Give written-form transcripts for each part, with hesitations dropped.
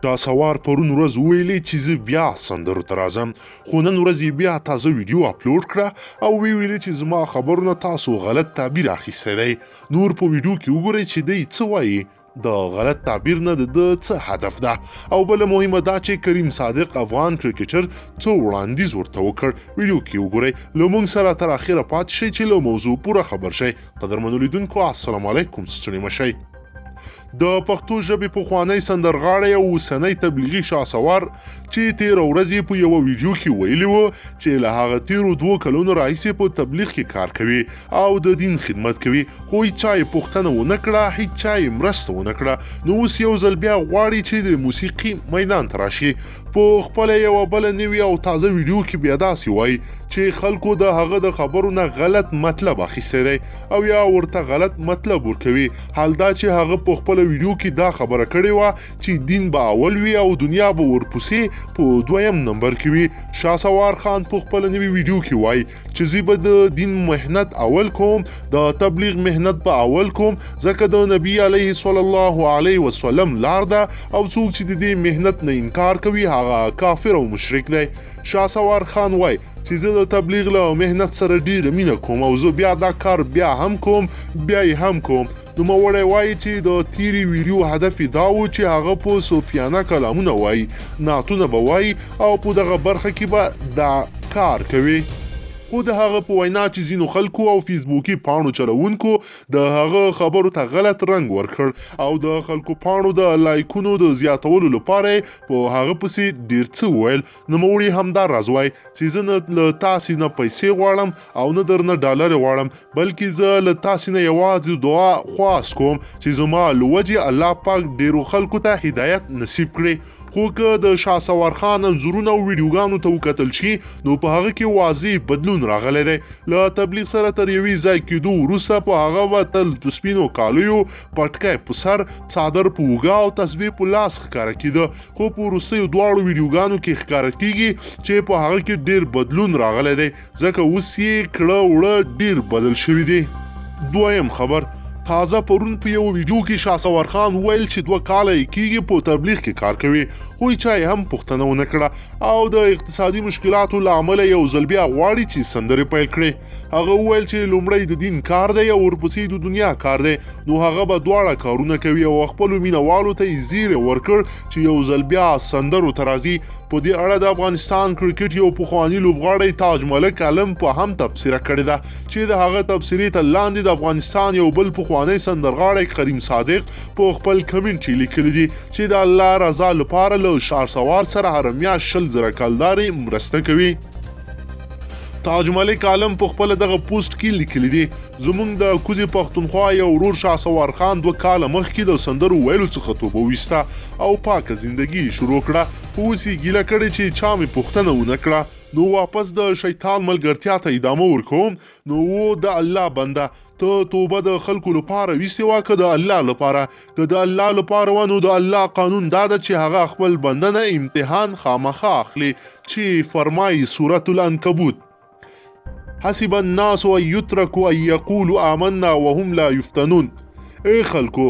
شهسوار پرون ورځ ویلې چې زه بیا سندرو ته راځم، خو نن ورځ یې بیا تازه ویډیو اپلوډ کړه او ویلې چې زما خبرونه تاسو غلط تعبیر اخیستی دی. نور په ویډیو کې وګورئ چې دی څه وایي، د غلط تعبیر نه د څه هدف ده. او بله مهمه دا چې کریم صادق افغان کرکټر څه وړاندیز ورته وکړ. ویډیو کې وګورئ. له موږ سره تر اخره پاتې شئ چې له موضوع پوره خبر شئ. قدرمنو لیدونکو السلام علیکم، ستړي مه شئ. د پښتو ژبې پخوانی سندرغاړی او اوسنی تبلیغي شهسوار چې تېره ورځ یې په یوه ویډیو کې ویلي و چې له هغه تېرو 2 کلونو راهیسې په تبلیغ کې کار کوي او د دین خدمت کوي، خو هیڅ چا یې پوښتنه ونه کړه، هیڅ چا یې مرسته ونه کړه. نو اوس یو ځل بیا غواړي چې د موسیقي میدان ته راشي. په خپله یوه بله نوې او تازه ویډیو کې بیا داسې وایي چې خلکو د هغه د خبرو نه غلط مطلب اخیستی دی او یا ورته غلط مطلب ورکوي. حال دا چې هغه په خپله ویډیو کې دا خبره کړې وه چې دین به اول وي او دنیا به ورپسې په 2یم نمبر کې وي. شهسوار خان په خپله نوې ویډیو کې وایي چې زه به د دین مهنت اول کوم، د تبلیغ مهنت به اول کوم، ځکه د نبی علیه صلی الله علیه وسلم لار ده او څوک چې د دې مهنت نه انکار کوي هغه کافر او مشرک دی. شهسوار خان وایي چې زه د تبلیغ له مهنت سره ډیره مینه کوم او زه بیا دا کار بیا هم کوم، بیا یې هم کوم. نوموړی وایي چې د تیرې ویډیو هدف یې دا و چې هغه په صوفیانه کلامونه وایي، نعتونه به وایي او په دغه برخه کې به دا کار کوي. خو د هغه په وینا چې ځینو خلکو او فیسبوکي پاڼو چلوونکو د هغه خبرو ته غلط رنګ ورکړ او د خلکو پاڼو د لایکونو د زیاتولو لپاره په هغه پسې ډیر څه وویل. نوموړي همدا راز وایي چې زه نه له تاسې نه پیسې غواړم او نه درنه ډالر غواړم، بلکې زه له تاسې نه یوازې دعا خواست کوم چې زما له وجې الله پاک ډیرو خلکو ته هدایت نصیب کړي. خو که د شهسوار خان انځورونه او ویډیوګانو ته وکتل شي نو په هغه کې واضح بدلون راغلی دی. له تبلیغ سره تر یوې ځای کېدو وروسته په هغه به تل د سپینو کالیو، پټکی په سر، څادر په اوږه او تسبیح په لاس ښکاره کېده، خو په وروستیو دواړو ویډیوګانو کې ښکاره کېږي چې په هغه کې ډیر بدلون راغلی دی، ځکه اوس یې کړه وړه ډیر بدل شوي دي. 2یم خبر، تازه پرون په یو ویډیو کې شهسوار خان ویل چې 2 کاله یې کېږي په تبلیغ کې کار کوي، خو چا یې هم پوښتنه ونه کړه او د اقتصادي مشکلاتو له امله یو ځل بیا غواړي چې سندرې پیل کړي. هغه وویل چې لومړی د دین کار دی او ورپسې د دنیا کار دی، نو هغه به دواړه کارونه کوي او خپلو مینهوالو ته یې زیری ورکړ چې یو ځل بیا سندرو ته راځي. په دې اړه د افغانستان کرکټ یو پخواني لوبغاړی تاج ملک علم په هم تبصره کړې ده چې د هغه تبصرې ته لاندې د افغانستان یو بل پخوانی سندرغاړی کریم صادق په خپل کمنټ کې لیکلي دي چې د الله رضا لپاره له شهسوار سره هره میاشت 20,000 کلدارې مرسته کوي. تاج ملک عالم په خپل دغه پوسټ کې لیکلی دی زمونږ د کوزي پښتونخوا یو ورور شهسوار خان 2 کاله مخکې د سندرو ویلو څخه توبه ویسته او پاکه زندگی شروع کړه، خو اوس یې ګیله کړې چې چا مې پوښتنه ونه کړه. نو واپس د شیطان ملګرتیا ته ادامه ورکوم. نو د الله بنده ته توبه د خلکو لپاره ویستې وه که د الله لپاره؟ که د الله لپاره وه نو د الله قانون دا ده چې هغه خپل بنده نه امتحان خامخا اخلي چې فرمایي سورة العنکبوت حسب الناس ان یترکوا ان یقولوا آمنا وهم لا یفتنون. ای خلکو،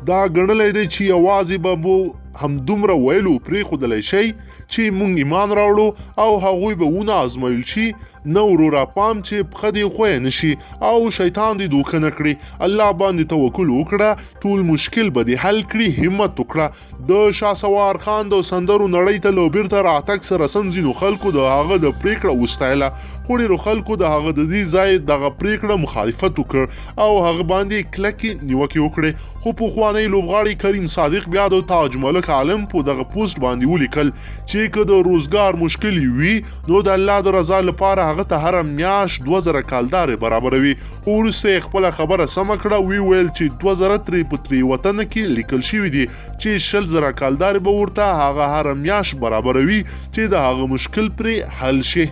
دا ګڼلی دی چې یوازې به مو همدومره ویلو پرېښودلی شئ چې مونږ ایمان راوړو او هغوی به ونه ازمایل شي؟ نه وروره، پام چې پښه دې خویه نه شي او شیطان دې دوکه نه کړي. الله باندې توکل وکړه، ټول مشکل به دې حل کړي. همت وکړه. د شهسوار خان د سندرو نړۍ ته له بیرته راتګ سره سم ځینو خلکو د هغه د پرېکړه وستایله، خو ډېرو خلکو د هغه د دې ځای دغه پرېکړه مخالفت وکړ او هغه باندې کلکې نیوکې وکړې. خو پخوانی لوبغاړی کریم صادق بیا د تاج ملک عالم په دغه پوسټ باندې ولیکل چې که د روزګار مشکل وي نو د الله د رضا لپاره هغه ته هره میاشت 2000 کلدارې برابروي. خو وروسته یې خپله خبره سمه کړه، ویل چې 2000 ترې په تریوتنه کې لیکل شوي دي چې 20,000 کلدارې به ورته هغه هره میاشت برابروي چې د هغه مشکل پرې حل شي.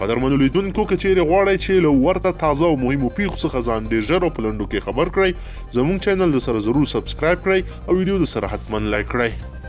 قدرمنو لیدونکو، که چیرې غواړئ چې له ورته تازه او مهمو پیښو څخه ځان ډېر ژر او په لنډو کې خبر کړئ، زموږ چینل د سره ضرور سبسکرایب کړئ او ویډیو د سره حتما لایک کړئ.